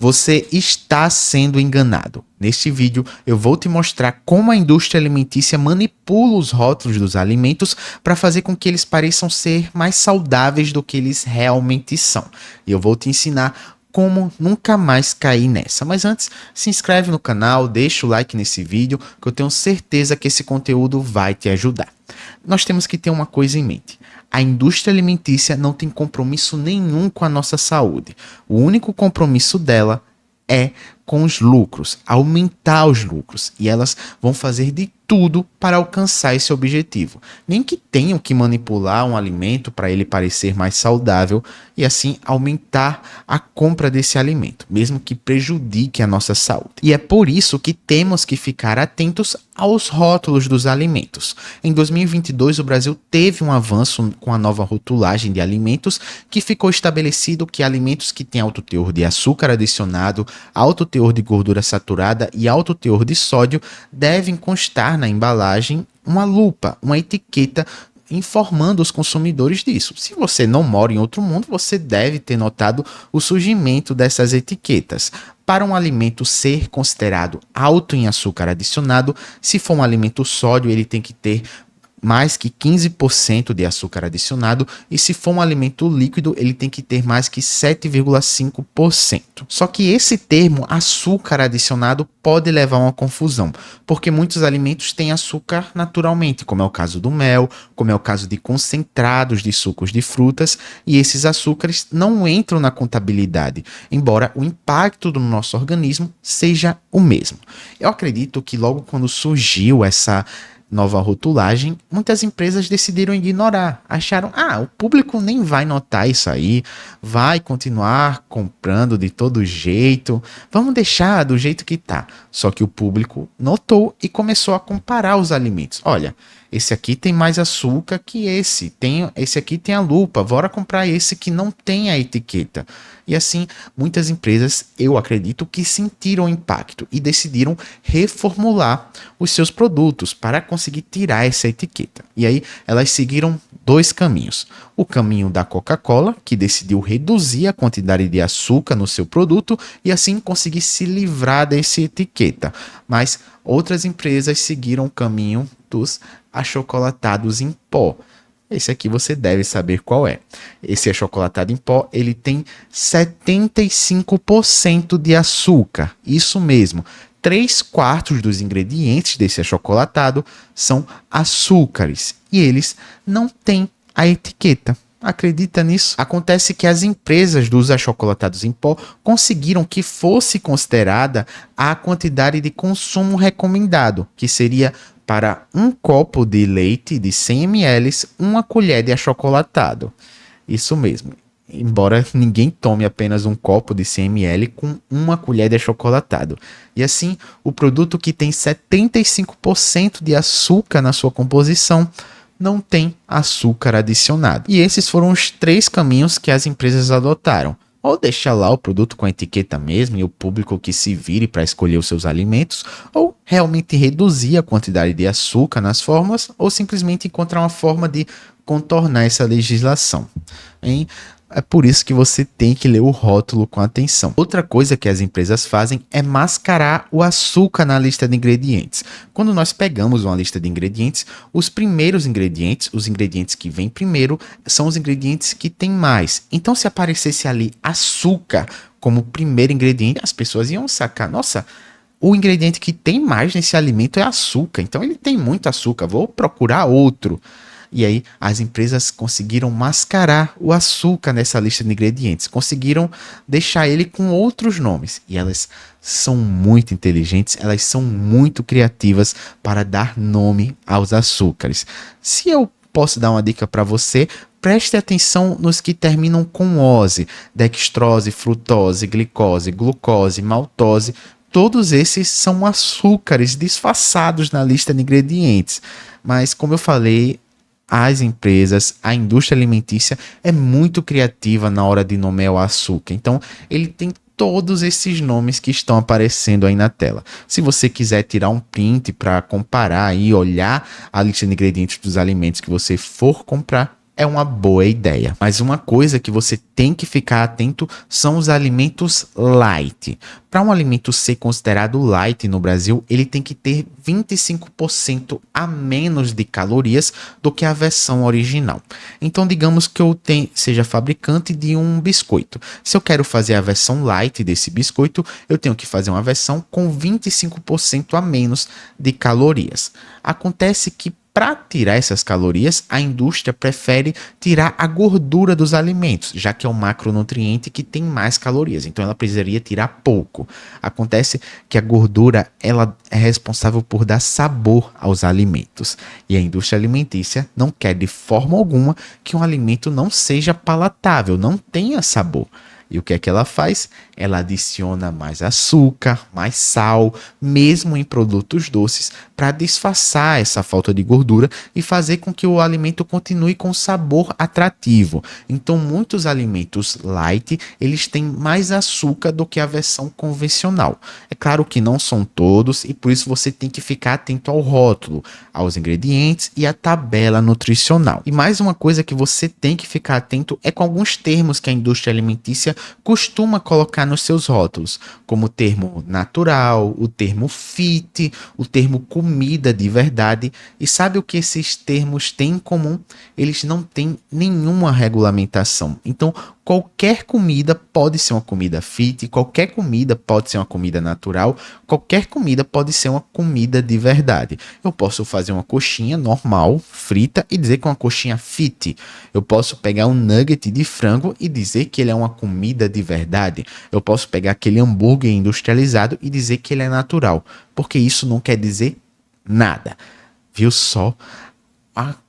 Você está sendo enganado. Neste vídeo, eu vou te mostrar como a indústria alimentícia manipula os rótulos dos alimentos para fazer com que eles pareçam ser mais saudáveis do que eles realmente são. E eu vou te ensinar como nunca mais cair nessa. Mas antes, se inscreve no canal, deixa o like nesse vídeo, que eu tenho certeza que esse conteúdo vai te ajudar. Nós temos que ter uma coisa em mente. A indústria alimentícia não tem compromisso nenhum com a nossa saúde. O único compromisso dela é com os lucros, aumentar os lucros. E elas vão fazer de tudo para alcançar esse objetivo. Nem que tenham que manipular um alimento para ele parecer mais saudável e assim aumentar a compra desse alimento, mesmo que prejudique a nossa saúde. E é por isso que temos que ficar atentos aos rótulos dos alimentos. Em 2022, o Brasil teve um avanço com a nova rotulagem de alimentos, que ficou estabelecido que alimentos que têm alto teor de açúcar adicionado, alto teor de gordura saturada e alto teor de sódio devem constar na embalagem uma lupa, uma etiqueta informando os consumidores disso. Se você não mora em outro mundo, você deve ter notado o surgimento dessas etiquetas. Para um alimento ser considerado alto em açúcar adicionado, se for um alimento sódio, ele tem que ter mais que 15% de açúcar adicionado, e se for um alimento líquido, ele tem que ter mais que 7,5%. Só que esse termo açúcar adicionado pode levar a uma confusão, porque muitos alimentos têm açúcar naturalmente, como é o caso do mel, como é o caso de concentrados de sucos de frutas, e esses açúcares não entram na contabilidade, embora o impacto do nosso organismo seja o mesmo. Eu acredito que logo quando surgiu essa nova rotulagem, muitas empresas decidiram ignorar. Acharam, o público nem vai notar isso aí, vai continuar comprando de todo jeito, vamos deixar do jeito que tá. Só que o público notou e começou a comparar os alimentos. Olha, esse aqui tem mais açúcar que esse aqui tem a lupa, bora comprar esse que não tem a etiqueta. E assim, muitas empresas, eu acredito, que sentiram o impacto e decidiram reformular os seus produtos para conseguir tirar essa etiqueta. E aí, elas seguiram dois caminhos. O caminho da Coca-Cola, que decidiu reduzir a quantidade de açúcar no seu produto e assim conseguir se livrar dessa etiqueta. Mas outras empresas seguiram o caminho dos achocolatados em pó. Esse aqui você deve saber qual é. Esse achocolatado em pó, ele tem 75% de açúcar. Isso mesmo. 3/4 dos ingredientes desse achocolatado são açúcares. E eles não têm a etiqueta. Acredita nisso? Acontece que as empresas dos achocolatados em pó conseguiram que fosse considerada a quantidade de consumo recomendado, que seria para um copo de leite de 100 ml, uma colher de achocolatado. Isso mesmo. Embora ninguém tome apenas um copo de 100 ml com uma colher de achocolatado. E assim, o produto que tem 75% de açúcar na sua composição não tem açúcar adicionado. E esses foram os 3 caminhos que as empresas adotaram. Ou deixar lá o produto com a etiqueta mesmo e o público que se vire para escolher os seus alimentos, ou realmente reduzir a quantidade de açúcar nas fórmulas, ou simplesmente encontrar uma forma de contornar essa legislação. É por isso que você tem que ler o rótulo com atenção. Outra coisa que as empresas fazem é mascarar o açúcar na lista de ingredientes. Quando nós pegamos uma lista de ingredientes, os primeiros ingredientes, os ingredientes que vêm primeiro, são os ingredientes que têm mais. Então, se aparecesse ali açúcar como primeiro ingrediente, as pessoas iam sacar, nossa, o ingrediente que tem mais nesse alimento é açúcar, então ele tem muito açúcar, vou procurar outro. E aí as empresas conseguiram mascarar o açúcar nessa lista de ingredientes, conseguiram deixar ele com outros nomes. E elas são muito inteligentes, elas são muito criativas para dar nome aos açúcares. Se eu posso dar uma dica para você, preste atenção nos que terminam com ose: dextrose, frutose, glicose, glucose, maltose. Todos esses são açúcares disfarçados na lista de ingredientes. Mas, como eu falei, as empresas, a indústria alimentícia é muito criativa na hora de nomear o açúcar. Então, ele tem todos esses nomes que estão aparecendo aí na tela. Se você quiser tirar um print para comparar e olhar a lista de ingredientes dos alimentos que você for comprar, é uma boa ideia. Mas uma coisa que você tem que ficar atento são os alimentos light. Para um alimento ser considerado light no Brasil, ele tem que ter 25% a menos de calorias do que a versão original. Então, digamos que eu seja fabricante de um biscoito. Se eu quero fazer a versão light desse biscoito, eu tenho que fazer uma versão com 25% a menos de calorias. Acontece que para tirar essas calorias, a indústria prefere tirar a gordura dos alimentos, já que é um macronutriente que tem mais calorias, então ela precisaria tirar pouco. Acontece que a gordura ela é responsável por dar sabor aos alimentos, e a indústria alimentícia não quer de forma alguma que um alimento não seja palatável, não tenha sabor. E o que é que ela faz? Ela adiciona mais açúcar, mais sal, mesmo em produtos doces, para disfarçar essa falta de gordura e fazer com que o alimento continue com sabor atrativo. Então, muitos alimentos light, eles têm mais açúcar do que a versão convencional. É claro que não são todos e por isso você tem que ficar atento ao rótulo, aos ingredientes e à tabela nutricional. E mais uma coisa que você tem que ficar atento é com alguns termos que a indústria alimentícia costuma colocar nos seus rótulos, como o termo natural, o termo fit, o termo comida de verdade. E sabe o que esses termos têm em comum? Eles não têm nenhuma regulamentação. Então, qualquer comida pode ser uma comida fit, qualquer comida pode ser uma comida natural, qualquer comida pode ser uma comida de verdade. Eu posso fazer uma coxinha normal, frita, e dizer que é uma coxinha fit. Eu posso pegar um nugget de frango e dizer que ele é uma comida de verdade. Eu posso pegar aquele hambúrguer industrializado e dizer que ele é natural, porque isso não quer dizer nada. Viu só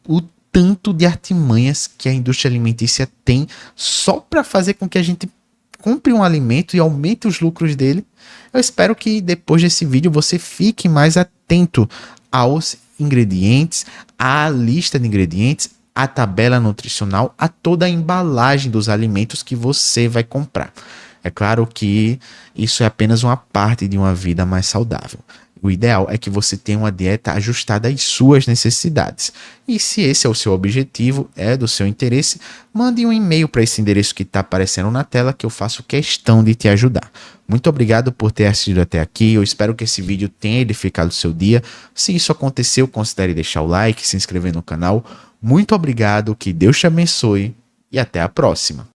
o tanto de artimanhas que a indústria alimentícia tem só para fazer com que a gente compre um alimento e aumente os lucros dele? Eu espero que depois desse vídeo você fique mais atento aos ingredientes, à lista de ingredientes, à tabela nutricional, a toda a embalagem dos alimentos que você vai comprar. É claro que isso é apenas uma parte de uma vida mais saudável. O ideal é que você tenha uma dieta ajustada às suas necessidades. E se esse é o seu objetivo, é do seu interesse, mande um e-mail para esse endereço que está aparecendo na tela que eu faço questão de te ajudar. Muito obrigado por ter assistido até aqui. Eu espero que esse vídeo tenha edificado o seu dia. Se isso aconteceu, considere deixar o like, se inscrever no canal. Muito obrigado, que Deus te abençoe e até a próxima.